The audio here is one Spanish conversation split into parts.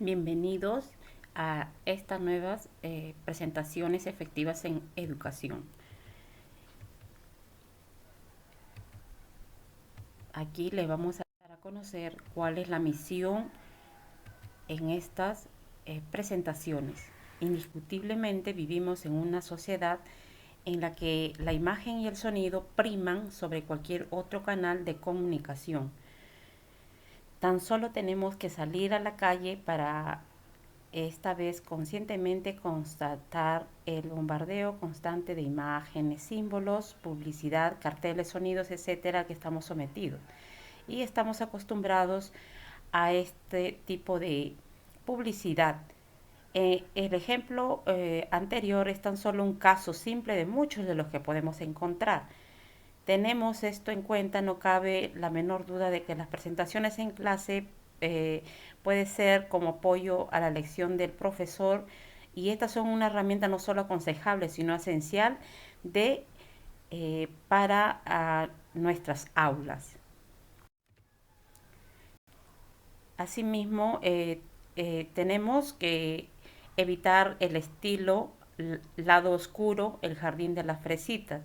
Bienvenidos a estas nuevas presentaciones efectivas en educación. Aquí les vamos a dar a conocer cuál es la misión en estas presentaciones. Indiscutiblemente vivimos en una sociedad en la que la imagen y el sonido priman sobre cualquier otro canal de comunicación. Tan solo tenemos que salir a la calle para esta vez conscientemente constatar el bombardeo constante de imágenes, símbolos, publicidad, carteles, sonidos, etcétera, que estamos sometidos. Y estamos acostumbrados a este tipo de publicidad. El ejemplo anterior es tan solo un caso simple de muchos de los que podemos encontrar. Tenemos esto en cuenta, no cabe la menor duda de que las presentaciones en clase puede ser como apoyo a la lección del profesor, y estas son una herramienta no solo aconsejable, sino esencial para nuestras aulas. Asimismo, tenemos que evitar el estilo lado oscuro, el jardín de las fresitas.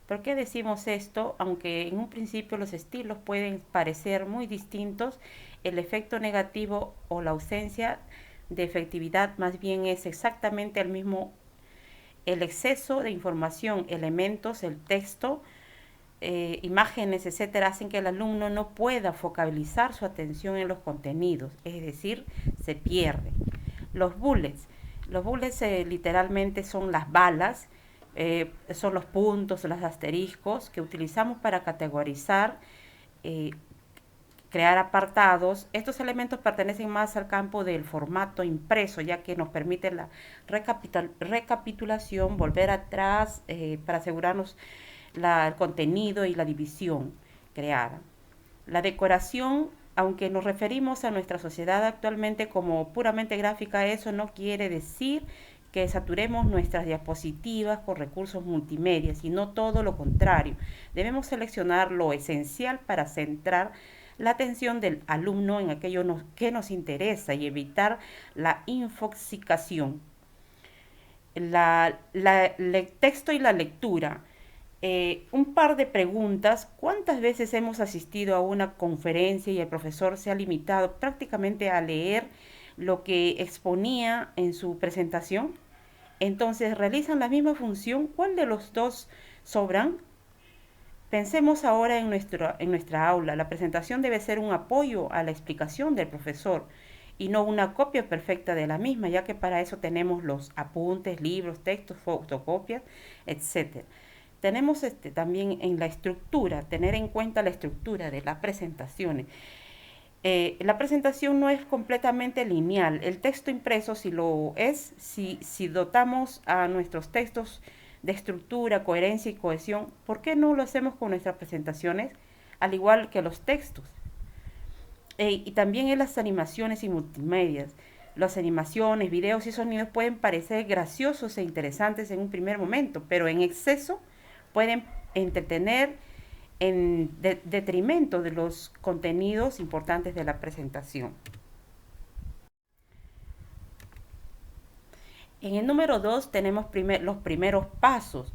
¿Por qué decimos esto? Aunque en un principio los estilos pueden parecer muy distintos, el efecto negativo o la ausencia de efectividad más bien es exactamente el mismo. El exceso de información, elementos, el texto, imágenes, etcétera, hacen que el alumno no pueda focalizar su atención en los contenidos, es decir, se pierde. Los bullets. Los bullets literalmente son las balas, son los puntos, los asteriscos que utilizamos para categorizar, eh, crear apartados. Estos elementos pertenecen más al campo del formato impreso, ya que nos permite la recapitulación, volver atrás para asegurarnos el contenido y la división creada. La decoración, aunque nos referimos a nuestra sociedad actualmente como puramente gráfica, eso no quiere decir que saturemos nuestras diapositivas con recursos multimedia, sino todo lo contrario. Debemos seleccionar lo esencial para centrar la atención del alumno en aquello que nos interesa y evitar la infoxicación. El texto y la lectura. Un par de preguntas. ¿Cuántas veces hemos asistido a una conferencia y el profesor se ha limitado prácticamente a leer lo que exponía en su presentación? Entonces, ¿realizan la misma función? ¿Cuál de los dos sobran? Pensemos ahora en nuestra aula. La presentación debe ser un apoyo a la explicación del profesor y no una copia perfecta de la misma, ya que para eso tenemos los apuntes, libros, textos, fotocopias, etcétera. Tenemos también en la estructura, tener en cuenta la estructura de las presentaciones. La presentación no es completamente lineal. El texto impreso sí lo es, si dotamos a nuestros textos de estructura, coherencia y cohesión. ¿Por qué no lo hacemos con nuestras presentaciones? Al igual que los textos. Y también en las animaciones y multimedias. Las animaciones, videos y sonidos pueden parecer graciosos e interesantes en un primer momento, pero en exceso pueden entretener en detrimento de los contenidos importantes de la presentación. En el número 2 tenemos los primeros pasos.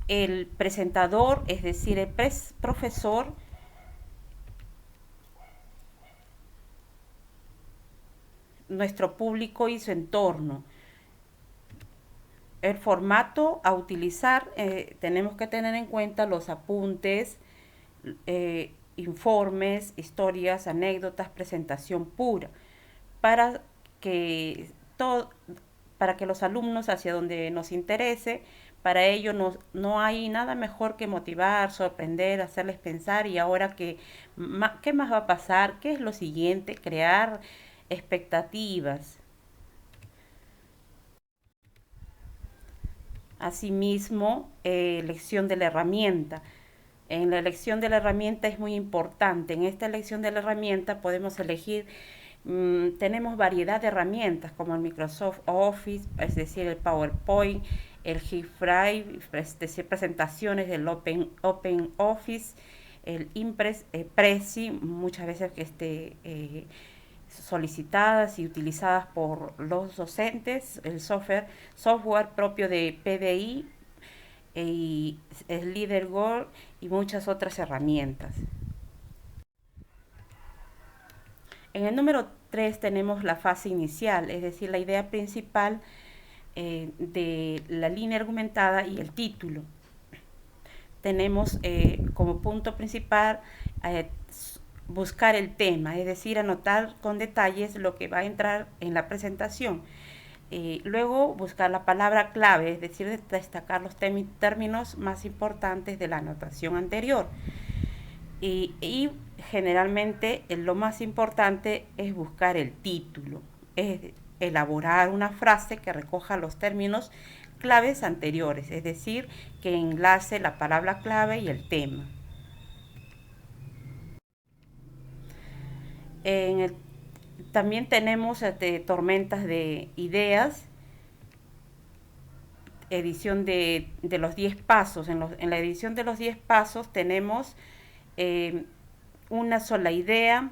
El presentador, es decir, el profesor, nuestro público y su entorno. El formato a utilizar, tenemos que tener en cuenta los apuntes, informes, historias, anécdotas, presentación pura, para que todo, para que los alumnos hacia donde nos interese, para ello no hay nada mejor que motivar, sorprender, hacerles pensar y ahora qué más va a pasar, qué es lo siguiente, crear expectativas. Asimismo, elección de la herramienta. En la elección de la herramienta es muy importante. En esta elección de la herramienta podemos elegir, tenemos variedad de herramientas como el Microsoft Office, es decir, el PowerPoint, el GIF-Drive, es decir, presentaciones del Open Office, el Impress, Prezi, muchas veces solicitadas y utilizadas por los docentes, el software propio de PDI y el LeaderGoal y muchas otras herramientas. En el número 3 tenemos la fase inicial, es decir, la idea principal de la línea argumentada y el título. Tenemos como punto principal buscar el tema, es decir, anotar con detalles lo que va a entrar en la presentación. Luego buscar la palabra clave, es decir, destacar los términos más importantes de la anotación anterior. Y generalmente lo más importante es buscar el título, es elaborar una frase que recoja los términos claves anteriores, es decir, que enlace la palabra clave y el tema. En el, también tenemos tormentas de ideas, edición de los 10 pasos. En la edición de los 10 pasos tenemos una sola idea,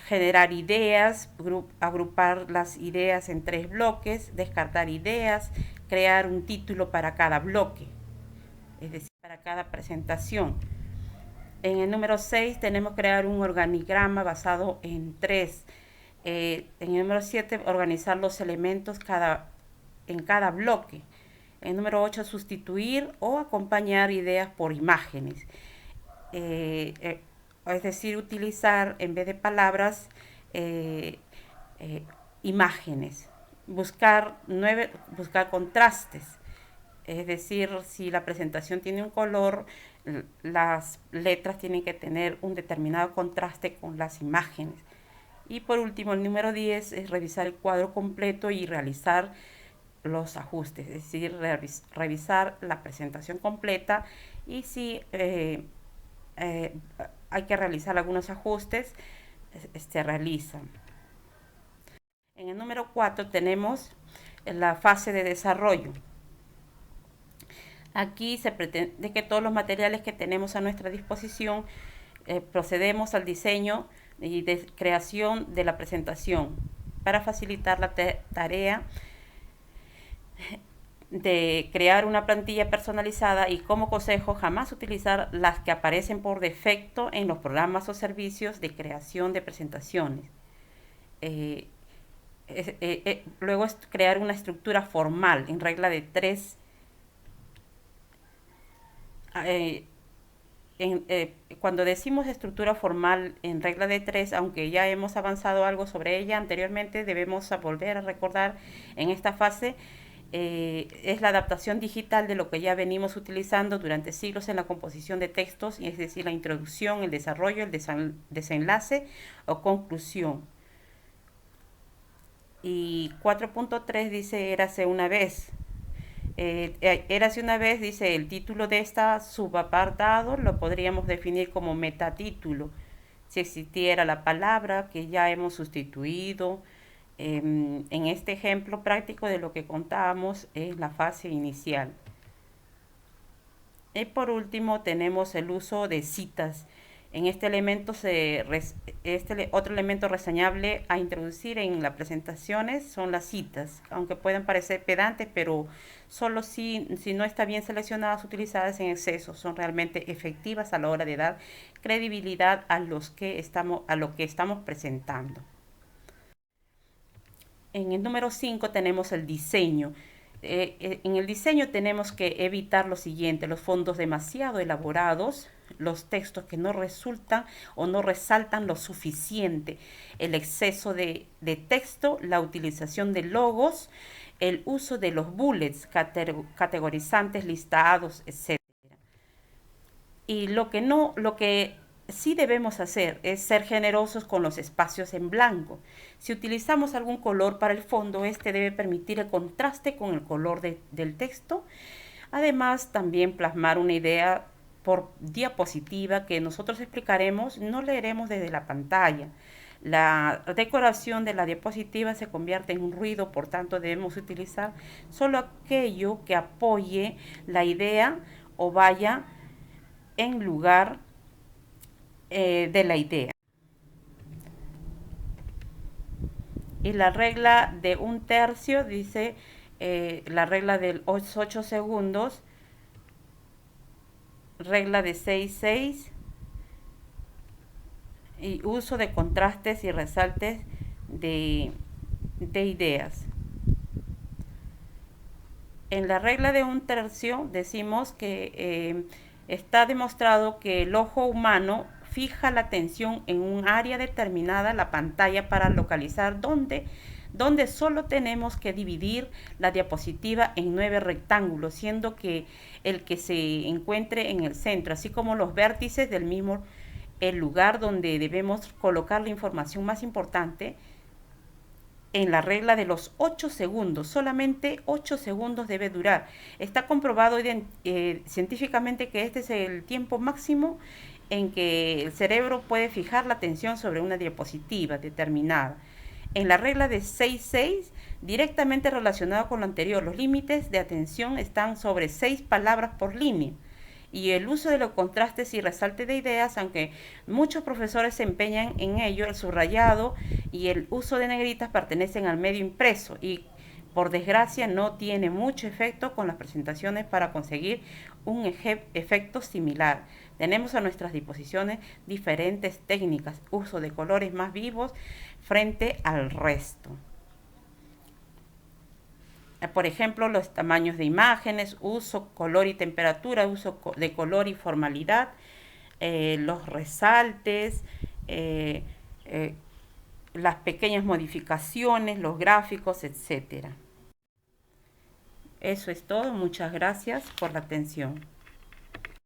generar ideas, agrupar las ideas en 3 bloques, descartar ideas, crear un título para cada bloque, es decir, para cada presentación. En el número 6 tenemos que crear un organigrama basado en 3. En el número 7, organizar los elementos en cada bloque. En el número 8, sustituir o acompañar ideas por imágenes. Es decir, utilizar en vez de palabras imágenes. Buscar contrastes. Es decir, si la presentación tiene un color, las letras tienen que tener un determinado contraste con las imágenes. Y por último, el número 10 es revisar el cuadro completo y realizar los ajustes, es decir, revisar la presentación completa y si hay que realizar algunos ajustes, se realizan. En el número 4 tenemos la fase de desarrollo. Aquí se pretende que todos los materiales que tenemos a nuestra disposición procedemos al diseño y de creación de la presentación para facilitar la tarea de crear una plantilla personalizada y como consejo jamás utilizar las que aparecen por defecto en los programas o servicios de creación de presentaciones. Luego es crear una estructura formal en regla de 3. Cuando decimos estructura formal en regla de 3, aunque ya hemos avanzado algo sobre ella anteriormente, debemos volver a recordar en esta fase es la adaptación digital de lo que ya venimos utilizando durante siglos en la composición de textos, es decir, la introducción, el desarrollo, el desenlace o conclusión. Y 4.3 dice érase una vez. Érase una vez, dice, el título de esta subapartado lo podríamos definir como metatítulo. Si existiera la palabra que ya hemos sustituido, en este ejemplo práctico de lo que contábamos es la fase inicial. Y por último tenemos el uso de citas. En este elemento otro elemento reseñable a introducir en las presentaciones son las citas, aunque puedan parecer pedantes, pero solo si no están bien seleccionadas, utilizadas en exceso, son realmente efectivas a la hora de dar credibilidad a lo que estamos presentando. En el número 5 tenemos el diseño. En el diseño tenemos que evitar lo siguiente: los fondos demasiado elaborados, los textos que no resultan o no resaltan lo suficiente, el exceso de texto, la utilización de logos, el uso de los bullets, categorizantes, listados, etc. Y lo que sí debemos hacer es ser generosos con los espacios en blanco. Si utilizamos algún color para el fondo, este debe permitir el contraste con el color del texto. Además, también plasmar una idea por diapositiva que nosotros explicaremos, no leeremos desde la pantalla. La decoración de la diapositiva se convierte en un ruido, por tanto debemos utilizar solo aquello que apoye la idea o vaya en lugar de la idea. Y la regla de un tercio dice la regla de los 8 segundos, regla de 6-6 y uso de contrastes y resaltes de, de ideas. En la regla de un tercio decimos que está demostrado que el ojo humano fija la atención en un área determinada, la pantalla, para localizar donde solo tenemos que dividir la diapositiva en 9 rectángulos, siendo que el que se encuentre en el centro, así como los vértices del mismo, el lugar donde debemos colocar la información más importante, en la regla de los 8 segundos. Solamente 8 segundos debe durar. Está comprobado científicamente que este es el tiempo máximo en que el cerebro puede fijar la atención sobre una diapositiva determinada. En la regla de 6-6, directamente relacionado con lo anterior, los límites de atención están sobre 6 palabras por línea. Y el uso de los contrastes y resalte de ideas, aunque muchos profesores se empeñan en ello, el subrayado y el uso de negritas pertenecen al medio impreso y por desgracia no tiene mucho efecto con las presentaciones para conseguir un efecto similar. Tenemos a nuestras disposiciones diferentes técnicas, uso de colores más vivos frente al resto. Por ejemplo, los tamaños de imágenes, uso, color y temperatura, uso de color y formalidad, los resaltes, eh, eh, las pequeñas modificaciones, los gráficos, etcétera. Eso es todo. Muchas gracias por la atención.